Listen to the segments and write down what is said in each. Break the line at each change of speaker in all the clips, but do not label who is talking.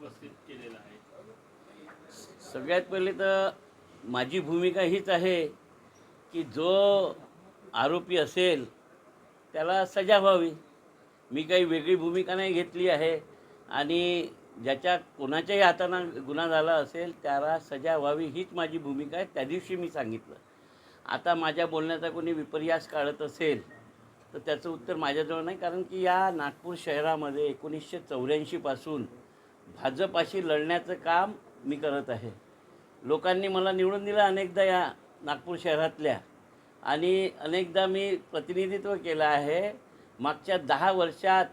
उपस्थित केलेला आहे?
सगळ्यात पहिले तर माझी भूमिका हीच आहे की जो आरोपी असेल त्याला सजा व्हावी. मी काही वेगळी भूमिका नाही घेतली आहे. आणि ज्याच्या कोणाच्याही हातानं गुन्हा झाला असेल त्याला सजा व्हावी हीच माझी भूमिका आहे. त्या दिवशी मी सांगितलं. आता माझ्या बोलण्याचा कोणी विपर्यास काढत असेल तर त्याचं उत्तर माझ्याजवळ नाही, कारण की या नागपूर शहरामध्ये 1984 पासून भाजपाशी लढण्याचं काम मी करत आहे. लोकांनी मला निवडून दिलं अनेकदा या नागपूर शहरातल्या, आणि अनेकदा मी प्रतिनिधित्व केलं आहे. मागच्या 10 वर्षात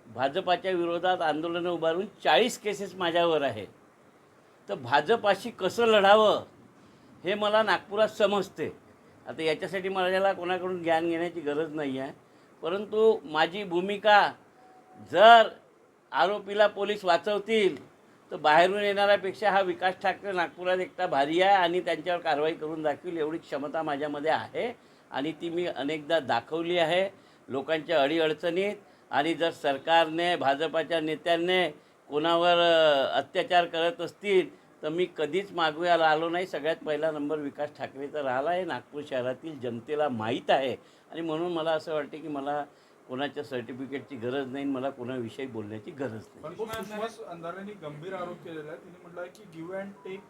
भाजपाच्या विरोधात आंदोलनं उभारून 40 केसेस माझ्यावर आहे. तर भाजपाशी कसं लढावं हे मला नागपुरात समजते. आता याच्यासाठी मला कोणाकडून ज्ञान घेण्याची गरज नाही आहे. परंतु माझी भूमिका, जर आरोपीला पोलीस वाचवतील तर बाहेरून येणाऱ्यापेक्षा हा विकास ठाकरे नागपुरात एकटा भारी आहे आणि त्यांच्यावर कारवाई करून दाखवील एवढी क्षमता माझ्यामध्ये आहे. आणि ती मी अनेकदा दाखवली आहे लोकांच्या अडीअडचणीत. आणि जर सरकारने, भाजपाच्या नेत्यांनी कोणावर अत्याचार करत असतील तर मी कधीच मागे आलो नाही. सगळ्यात पहिला नंबर विकास ठाकरेचा राहिला आहे. नागपूर शहरातील जनतेला माहीत आहे. आणि म्हणून मला असं वाटते की मला कोणाच्या सर्टिफिकेटची गरज नाही, मला कोणाविषयी बोलण्याची गरज नाही.
सुषमा अंधारेंनी गंभीर आरोप केलेला आहे. तिने म्हटलं आहे की गिव्ह अँड टेक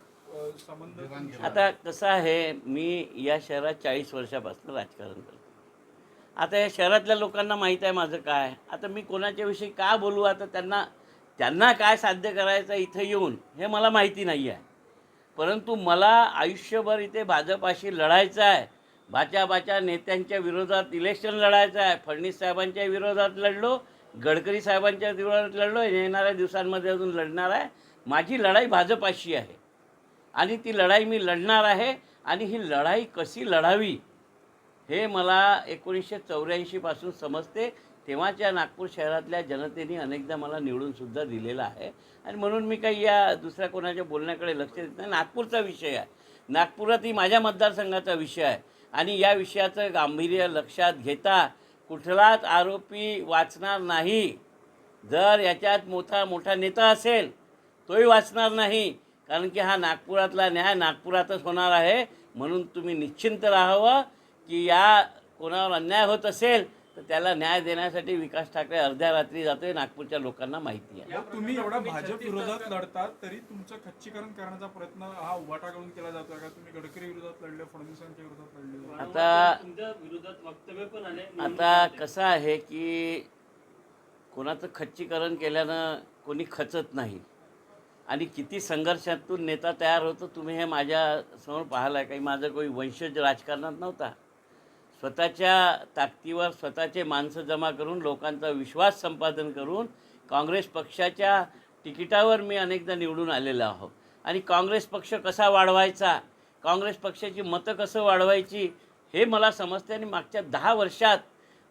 संबंध.
आता कसं आहे, मी या शहरात 40 वर्षापासून राजकारण करतो. आता या शहरातल्या लोकांना माहीत आहे माझं काय. आता मी कोणाच्याविषयी का बोलू, आता त्यांना काय साध्य करायचं इथं येऊन हे मला माहिती नाही आहे. परंतु मला आयुष्यभर इथे भाजपाशी लढायचं आहे. भाजपाच्या नेत्यांच्या विरोधात इलेक्शन लढायचं आहे. फडणवीस साहेबांच्या विरोधात लढलो, गडकरी साहेबांच्या विरोधात लढलो, येणाऱ्या दिवसांमध्ये अजून लढणार आहे. माझी लढाई भाजपाशी आहे आणि ती लढाई मी लढणार आहे. आणि ही लढाई कशी लढावी हे मला 1984 पासून समजते. तेव्हाच्या नागपूर शहरातल्या जनतेने अनेकदा मला निवडूनसुद्धा दिलेलं आहे. आणि म्हणून मी काही या दुसऱ्या कोणाच्या बोलण्याकडे लक्ष देत नाही. नागपूरचा विषय आहे. नागपुरात ही माझ्या मतदारसंघाचा विषय आहे. आणि या विषयाचं गांभीर्य लक्षात घेता कुठलाच आरोपी वाचणार नाही. जर याच्यात मोठा नेता असेल तोही वाचणार नाही, कारण की हा नागपुरातला न्याय नागपुरातच होणार आहे. म्हणून तुम्ही निश्चिंत राहावं की या कोणावर अन्याय होत असेल तर त्याला न्याय देण्यासाठी विकास ठाकरे अर्ध्या रात्री जातोय. नागपूरच्या लोकांना माहिती आहे.
तुम्ही एवढा भाजप विरोधात लढतात तरी तुमचं खच्चीकरण करण्याचा प्रयत्न हा उभाटाकडून केला जातोय का? तुम्ही गडकरी विरोधात लढले, फडणवीसांच्या विरोधात लढले,
आता
तुमच्या विरोधात वक्तव्य पण आले.
आता कसं आहे की कोणाचं खच्चीकरण केल्यानं कोणी खचत नाही. आणि किती संघर्षातून नेता तयार होतो तुम्ही हे माझ्यासमोर पाहिलं आहे. काही माझं काही वंशज राजकारणात नव्हता. स्वतःच्या ताकदीवर स्वतःचे माणसं जमा करून लोकांचा विश्वास संपादन करून काँग्रेस पक्षाच्या तिकिटावर मी अनेकदा निवडून आलेलो आहो. आणि काँग्रेस पक्ष कसा वाढवायचा, काँग्रेस पक्षाची मतं कसं वाढवायची हे मला समजते. आणि मागच्या 10 वर्षात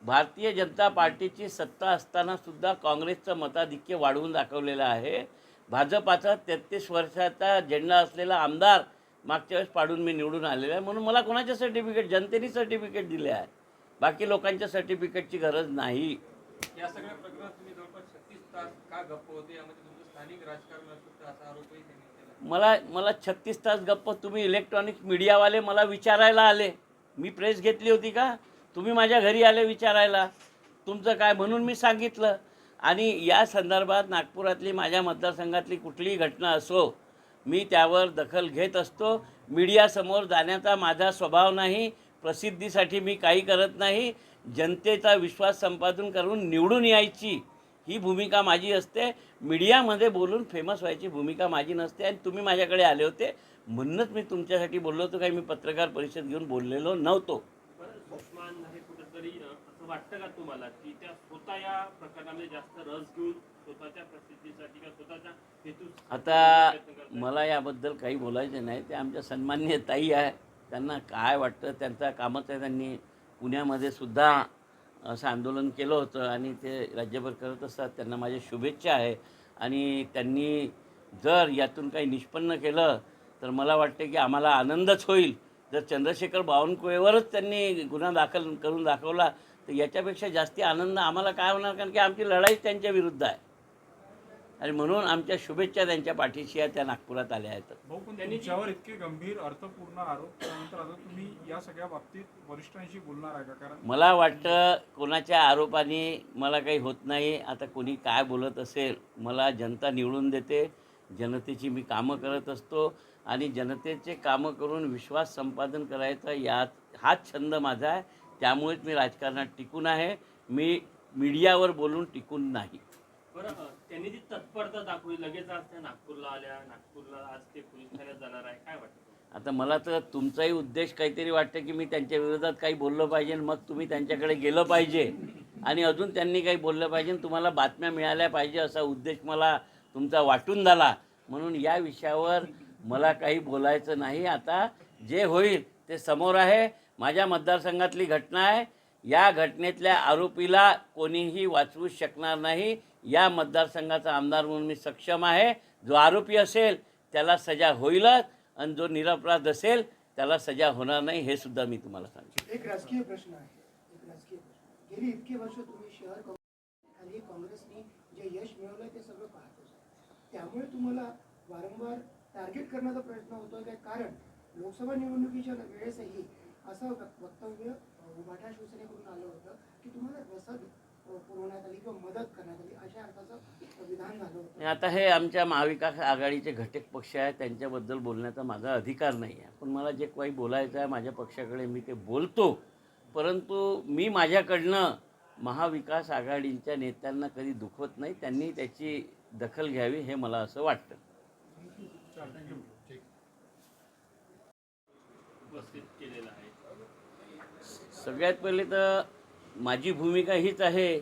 भारतीय जनता पार्टीची सत्ता असतानासुद्धा काँग्रेसचं मताधिक्य वाढवून दाखवलेलं आहे. भाजपाचा 33 वर्षाचा झेंडा असलेला आमदार मागच्या वेळेस पाडून मी निवडून आलेला आहे. म्हणून मला कोणाच्या सर्टिफिकेट, जनतेने सर्टिफिकेट दिले आहे. बाकी लोकांच्या सर्टिफिकेटची गरज नाही.
या सगळ्या प्रकरणात तुम्ही जवळपास 36 तास का गप्प होते, यामध्ये तुमचं स्थानिक राजकारण असतं असा आरोपही त्यांनी केला.
मला 36 तास गप्प तुम्ही इलेक्ट्रॉनिक्स मीडियावाले मला विचारायला आले. मी प्रेस घेतली होती का? तुम्ही माझ्या घरी आले विचारायला तुमचं काय, म्हणून मी सांगितलं. आणि या संदर्भात नागपुरातली माझ्या मतदारसंघातली कुठलीही घटना असो मी त्यावर दखल घेत असतो. मीडियासमोर जाण्याचा माझा स्वभाव नाही. प्रसिद्धीसाठी मी काही करत नाही. जनतेचा विश्वास संपादन करून निवडून यायची ही भूमिका माझी असते. मीडियामध्ये बोलून फेमस व्हायची भूमिका माझी नसते. आणि तुम्ही माझ्याकडे आले होते म्हणूनच मी तुमच्यासाठी बोललो होतो. काही मी पत्रकार परिषद घेऊन बोललेलो नव्हतो.
सुषमा अंधारे कुठेतरी असं वाटतं का तुम्हाला की त्या स्वतः या प्रकरणामध्ये जास्त रस घेऊन स्वतःच्या प्रसिद्धीसाठी किंवा स्वतःच्या हेतू
आता मला याबद्दल काही बोलायचं नाही. ते आमच्या सन्माननीय ताई आहे, त्यांना काय वाटतं त्यांचं कामच आहे. त्यांनी पुण्यामध्ये सुद्धा असं आंदोलन केलं होतं आणि ते राज्यभर करत असतात. त्यांना माझ्या शुभेच्छा आहे. आणि त्यांनी जर यातून काही निष्पन्न केलं तर मला वाटते की आम्हाला आनंदच होईल. जर चंद्रशेखर बावनकुळेवरच त्यांनी गुन्हा दाखल करून दाखवला तर याच्यापेक्षा जास्ती आनंद आम्हाला काय होणार, कारण की आमची लढाई त्यांच्या विरुद्ध आहे. आणि म्हणून आमच्या शुभेच्छा त्यांच्या पाठीशी आहे, त्या नागपुरात आल्या आहेत.
भाऊ, पण
त्यांनी
तुमच्यावर इतके गंभीर अर्थपूर्ण आरोप त्यानंतर आता तुम्ही या सगळ्या बाबतीत वरिष्ठांशी बोलणार आहे का? कारण
मला वाटतं कोणाच्या आरोपाने मला काही होत नाही. आता कोणी काय बोलत असेल, मला जनता निवडून देते, जनतेची मी कामं करत असतो आणि जनतेचे कामं करून विश्वास संपादन करायचा हाच छंद माझा आहे. त्यामुळेच मी राजकारणात टिकून आहे, मी मीडियावर बोलून टिकून नाही.
बरं, त्यांनी जी तत्परता दाखवली, लगेच आज त्या नागपूरला आल्या, नागपूरला आज ते पोलीस ठाण्यात जाणार आहे, काय वाटतं?
आता मला तर तुमचाही उद्देश काहीतरी वाटतं की मी त्यांच्या विरोधात काही बोललं पाहिजे, मग तुम्ही त्यांच्याकडे गेलं पाहिजे आणि अजून त्यांनी काही बोललं पाहिजे, तुम्हाला बातम्या मिळाल्या पाहिजे असा उद्देश मला तुमचा वाटून झाला. म्हणून या विषयावर मला काही बोलायचं नाही. आता जे होईल ते समोर आहे. माझ्या मतदारसंघातली घटना आहे. या घटनेतल्या आरोपीला कोणीही वाचवू शकणार नाही. या मतदारसंघाचा आमदार म्हणून मी सक्षम आहे. जो आरोपी असेल त्याला सजा होईलच आणि जो निरपराध असेल त्याला सजा होणार नाही, हे सुद्धा मी तुम्हाला सांगतो.
एक राजकीय प्रश्न आहे. गेली इतके वर्ष तुम्ही शहर खाली काँग्रेसने जे यश मिळवलंय ते सगळं पाहत होता. त्यामुळे तुम्हाला वारंवार टार्गेट करण्याचा प्रयत्न होतोय काय? कारण लोकसभा निवडणुकीच्या वेळेसही असं वक्तव्य उभाटा शिवसेनेकडून आलं होतं की तुम्हाला रसद पुरवण्यात आली किंवा मदत करण्यात आली, अशा अर्थाचं विधान झालं होतं.
आता हे आमच्या महाविकास आघाडीचे घटक पक्ष आहेत, त्यांच्याबद्दल बोलण्याचा माझा अधिकार नाही आहे. पण मला जे काही बोलायचं आहे माझ्या पक्षाकडे मी ते बोलतो. परंतु मी माझ्याकडनं महाविकास आघाडीच्या नेत्यांना कधी दुखवत नाही. त्यांनी त्याची दखल घ्यावी हे मला असं वाटतं.
उपस्थित केलेलं आहे.
सगळ्यात पहिले तर माझी भूमिका हीच आहे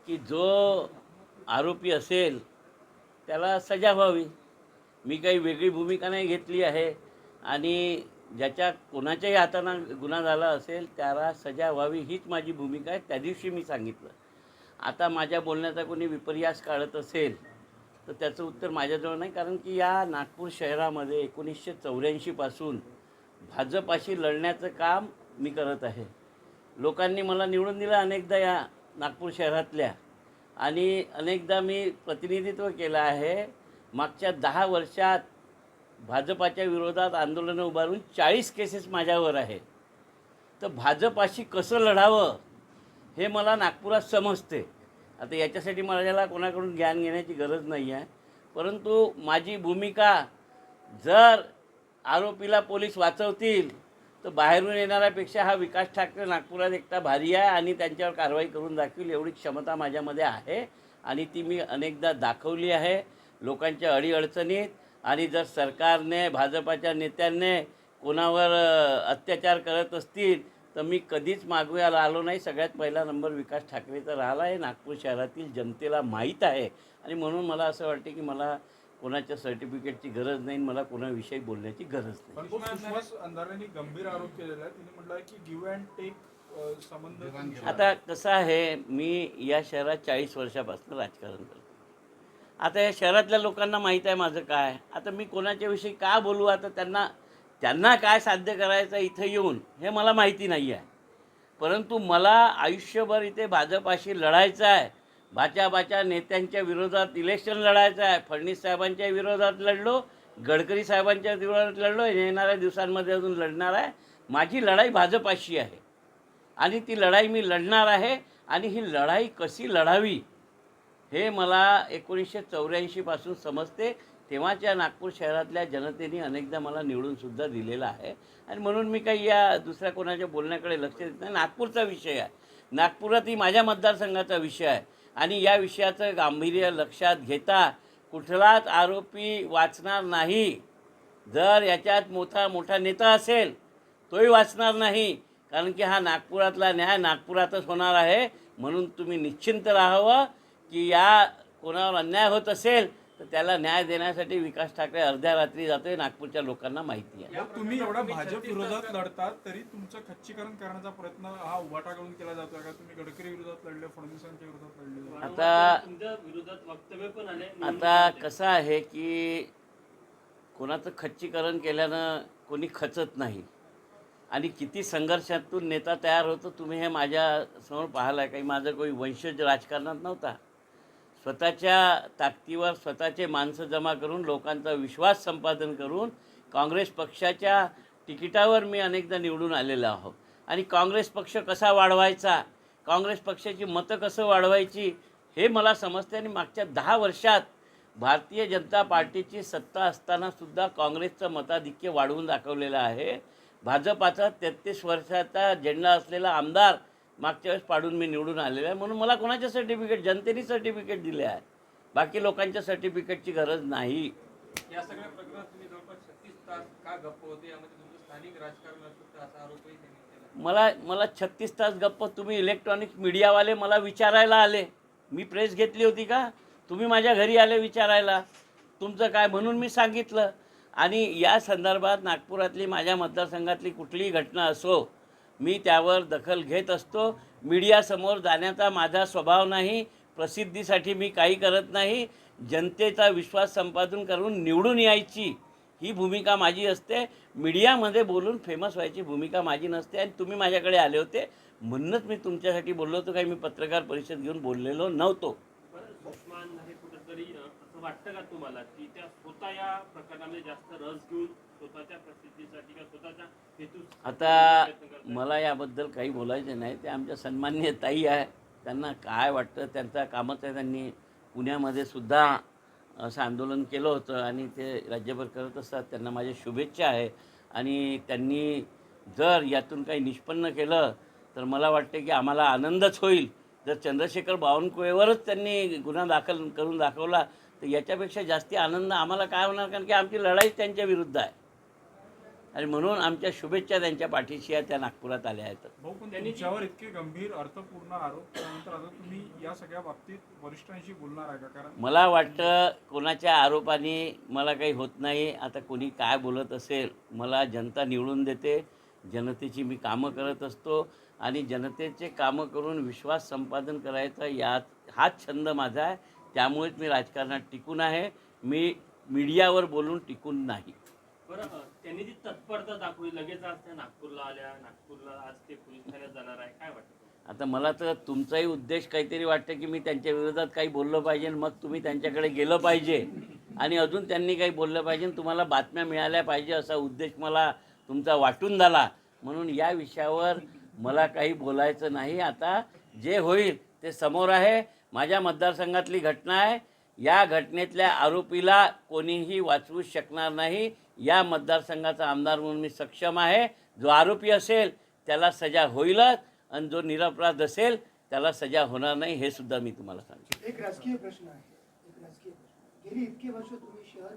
की जो आरोपी असेल त्याला सजा व्हावी. मी काही वेगळी भूमिका नाही घेतली आहे आणि ज्याच्या कोणाच्याही हातानं गुन्हा झाला असेल त्याला सजा व्हावी हीच माझी भूमिका आहे. त्या दिवशी मी सांगितलं. आता माझ्या बोलण्याचा कोणी विपर्यास काढत असेल तर त्याचं उत्तर माझ्याजवळ नाही. कारण की या नागपूर शहरामध्ये 1984 पासून भाजपाशी लढण्याचं काम मी करत आहे. लोकांनी मला निवडून दिलं अनेकदा या नागपूर शहरातल्या, आणि अनेकदा मी प्रतिनिधित्व केलं आहे. मागच्या 10 वर्षात भाजपाच्या विरोधात आंदोलनं उभारून 40 केसेस माझ्यावर आहे. तर भाजपाशी कसं लढावं हे मला नागपुरात समजते. आता याच्यासाठी मला कोणाकडून ज्ञान घेण्याची गरज नाही आहे. परंतु माझी भूमिका, जर आरोपीला पोलीस वाचवतील तर बाहेरून येणाऱ्यापेक्षा हा विकास ठाकरे नागपुरात एकटा भारी आहे आणि त्यांच्यावर कारवाई करून दाखवेल एवढी क्षमता माझ्यामध्ये आहे आणि ती मी अनेकदा दाखवली आहे लोकांच्या अडीअडचणीत. आणि जर सरकारने, भाजपाच्या नेत्यांनी कोणावर अत्याचार करत असतील तर मी कधीच मागवायला आलो नाही. सगळ्यात पहिला नंबर विकास ठाकरेचा राहिला आहे. नागपूर शहरातील जनतेला माहीत आहे आणि म्हणून मला असं वाटते की मला कोणाच्या सर्टिफिकेटची गरज नाही, मला कोणाविषयी बोलण्याची गरज नाही.
पण सुषमा अंधारेंनी गंभीर आरोप केलेला आहे. तिने म्हटलं आहे की गिव्ह अँड टेक संबंध.
आता कसं आहे, मी या शहरात 40 वर्षापासून राजकारण करतो. आता या शहरातल्या लोकांना माहीत आहे माझं काय. आता मी कोणाच्याविषयी का बोलू, आता त्यांना काय साध्य करायचं इथं येऊन हे मला माहिती नाही आहे. परंतु मला आयुष्यभर इथे भाजपाशी लढायचं आहे. भाजपाच्या नेत्यांच्या विरोधात इलेक्शन लढायचं आहे. फडणवीस साहेबांच्या विरोधात लढलो, गडकरी साहेबांच्या विरोधात लढलो, येणाऱ्या दिवसांमध्ये अजून लढणार आहे. माझी लढाई भाजपाशी आहे आणि ती लढाई मी लढणार आहे. आणि ही लढाई कशी लढावी हे मला 1984 पासून समजते. तेव्हाच्या नागपूर शहरातल्या जनतेने अनेकदा मला निवडूनसुद्धा दिलेलं आहे आणि म्हणून मी काही या दुसऱ्या कोणाच्या बोलण्याकडे लक्ष देत नाही. नागपूरचा विषय आहे, नागपुरात ही माझ्या मतदारसंघाचा विषय आहे आणि या विषयाचं गांभीर्य लक्षात घेता कुठलाच आरोपी वाचणार नाही. जर याच्यात मोठा नेता असेल तोही वाचणार नाही. कारण की हा नागपुरातला न्याय नागपुरातच होणार आहे. म्हणून तुम्ही निश्चिंत राहावं की या कोणावर अन्याय होत असेल तर त्याला न्याय देण्यासाठी विकास ठाकरे अर्ध्या रात्री जातोय, नागपूरच्या लोकांना माहिती आहे.
तुम्ही एवढा भाजप विरोधात लढतात तरी तुमचं खच्चीकरण करण्याचा प्रयत्न हा उभाटाकडून केला जातोय का? तुम्ही गडकरी विरोधात लढले, फडणवीसांच्या विरोधात लढले.
आता
तुमच्या विरोधात वक्तव्य पण आले.
आता कसं आहे की कोणाचं खच्चीकरण केल्यानं कोणी खचत नाही आणि किती संघर्षातून नेता तयार होतो तुम्ही हे माझ्यासमोर पाहिलं आहे. काही माझं कोणी वंशज राजकारणात नव्हता. स्वतःच्या ताकदीवर स्वतःचे माणसं जमा करून लोकांचा विश्वास संपादन करून काँग्रेस पक्षाच्या तिकिटावर मी अनेकदा निवडून आलेलो आहो. आणि काँग्रेस पक्ष कसा वाढवायचा, काँग्रेस पक्षाची मतं कसं वाढवायची हे मला समजते. आणि मागच्या 10 वर्षात भारतीय जनता पार्टीची सत्ता असतानासुद्धा काँग्रेसचं मताधिक्य वाढवून दाखवलेलं आहे. भाजपाचा 33 वर्षाचा झेंडा असलेला आमदार मागच्या वेळेस पाडून मी निवडून आलेला आहे. म्हणून मला कोणाचे सर्टिफिकेट, जनतेने सर्टिफिकेट दिले आहे, बाकी लोकांच्या सर्टिफिकेटची गरज नाही.
या सगळ्या प्रकरणात तुम्ही जवळपास 36 तास का गप्प होते यामध्ये तुमचं स्थानिक राजकारण असू शकतं असा आरोपही त्यांनी केला.
मला 36 तास गप्प तुम्ही इलेक्ट्रॉनिक मीडियावाले मला विचारायला आले. मी प्रेस घेतली होती का? तुम्ही माझ्या घरी आले विचारायला तुमचं काय, म्हणून मी सांगितलं. आणि या संदर्भात नागपुरातली माझ्या मतदारसंघातली कुठलीही घटना असो, मी त्यावर दखल घेत असतो. मीडियासमोर जाण्याचा माझा स्वभाव नाही. प्रसिद्धीसाठी मी काही करत नाही. जनतेचा विश्वास संपादन करून निवडून यायची ही भूमिका माझी असते. मीडियामध्ये बोलून फेमस व्हायची भूमिका माझी नसते. आणि तुम्ही माझ्याकडे आले होते म्हणूनच मी तुमच्यासाठी बोललो होतो. काही मी पत्रकार परिषद घेऊन बोललेलो नव्हतो.
बरं, उस्मान हे कुठंतरी असं वाटतं का तुम्हाला की त्या स्वतः या प्रकरणामध्ये जास्त रस घेऊन स्वतःच्या प्रसिद्धीसाठी किंवा स्वतःच्या हेतू
आता मला याबद्दल काही बोलायचं नाही. ते आमच्या सन्माननीय ताई आहे, त्यांना काय वाटतं त्यांचा कामच आहे. त्यांनी पुण्यामध्ये सुद्धा असं आंदोलन केलं होतं आणि ते राज्यभर करत असतात. त्यांना माझ्या शुभेच्छा आहे. आणि त्यांनी जर यातून काही निष्पन्न केलं तर मला वाटते की आम्हाला आनंदच होईल. जर चंद्रशेखर बावनकुळेवरच त्यांनी गुन्हा दाखल करून दाखवला तर याच्यापेक्षा जास्ती आनंद आम्हाला काय होणार, कारण की आमची लढाईच त्यांच्या विरुद्ध आहे. आणि म्हणून आमच्या शुभेच्छा त्यांच्या पाठीशी आहे. त्या नागपुरात आल्या आहेत.
भाऊ, पण तुमच्यावर इतके गंभीर अर्थपूर्ण आरोप त्यानंतर आता तुम्ही या सगळ्या बाबतीत वरिष्ठांशी बोलणार आहे का? कारण
मला वाटतं कोणाच्या आरोपाने मला काही होत नाही. आता कोणी काय बोलत असेल, मला जनता निवडून देते. जनतेची मी कामं करत असतो आणि जनतेचे कामं करून विश्वास संपादन करायचा हाच छंद माझा आहे. त्यामुळेच मी राजकारणात टिकून आहे. मी मीडियावर बोलून टिकून नाही.
बरं, त्यांनी जी तत्परता दाखवली लगेच आज त्या नागपूरला आल्या, नागपूरला आज ते पोलीस ठाण्यात जाणार आहे, काय वाटतं?
आता मला तर तुमचाही उद्देश काहीतरी वाटतं की मी त्यांच्या विरोधात काही बोललं पाहिजे आणि मग तुम्ही त्यांच्याकडे गेलं पाहिजे आणि अजून त्यांनी काही बोललं पाहिजे, तुम्हाला बातम्या मिळाल्या पाहिजे असा उद्देश मला तुमचा वाटून झाला. म्हणून या विषयावर मला काही बोलायचं नाही. आता जे होईल ते समोर आहे. माझ्या मतदारसंघातली घटना आहे. या घटनेतल्या आरोपीला कोणीही वाचवू शकणार नाही. या मतदारसंघाचा आमदार म्हणून मी सक्षम आहे. जो आरोपी असेल त्याला सजा होईलच आणि जो निरपराध असेल त्याला सजा होणार नाही, हे सुद्धा मी तुम्हाला सांगतो.
एक राजकीय प्रश्न आहे. गेली इतके वर्ष तुम्ही शहर